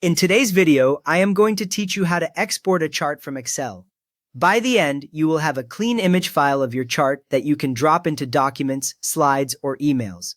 In today's video, I am going to teach you how to export a chart from Excel. By the end, you will have a clean image file of your chart that you can drop into documents, slides, or emails.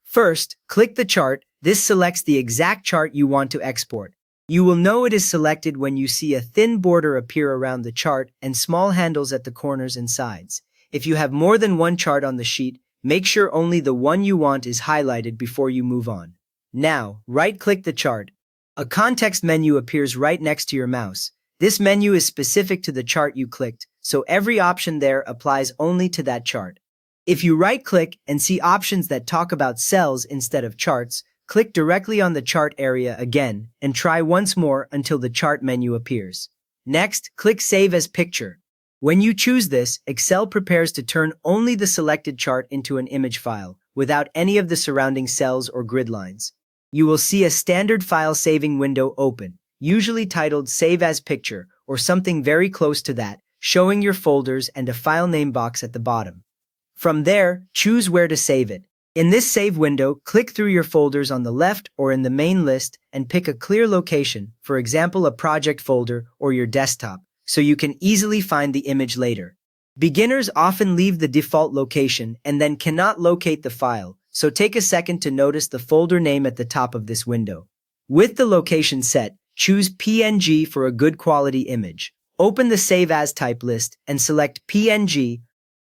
First, click the chart. This selects the exact chart you want to export. You will know it is selected when you see a thin border appear around the chart and small handles at the corners and sides. If you have more than one chart on the sheet, make sure only the one you want is highlighted before you move on. Now, right-click the chart. A context menu appears right next to your mouse. This menu is specific to the chart you clicked, so every option there applies only to that chart. If you right-click and see options that talk about cells instead of charts, click directly on the chart area again and try once more until the chart menu appears. Next, click Save as Picture. When you choose this, Excel prepares to turn only the selected chart into an image file, without any of the surrounding cells or grid lines. You will see a standard file saving window open, usually titled Save as Picture or something very close to that, showing your folders and a file name box at the bottom. From there, choose where to save it. In this save window, click through your folders on the left or in the main list and pick a clear location, for example a project folder or your desktop, so you can easily find the image later. Beginners often leave the default location and then cannot locate the file, so take a second to notice the folder name at the top of this window. With the location set, choose PNG for a good quality image. Open the Save As type list and select PNG.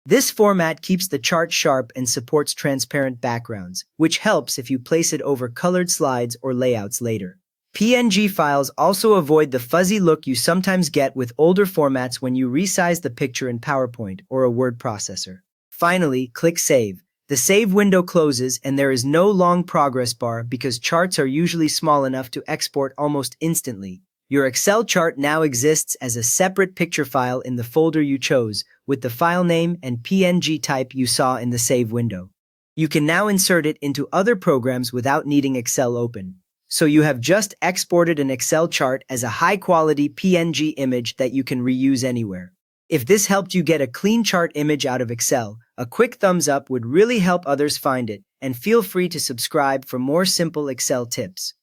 This format keeps the chart sharp and supports transparent backgrounds, which helps if you place it over colored slides or layouts later. PNG files also avoid the fuzzy look you sometimes get with older formats when you resize the picture in PowerPoint or a word processor. Finally, click Save. The save window closes and there is no long progress bar because charts are usually small enough to export almost instantly. Your Excel chart now exists as a separate picture file in the folder you chose, with the file name and PNG type you saw in the save window. You can now insert it into other programs without needing Excel open. So you have just exported an Excel chart as a high-quality PNG image that you can reuse anywhere. If this helped you get a clean chart image out of Excel, a quick thumbs up would really help others find it, and feel free to subscribe for more simple Excel tips.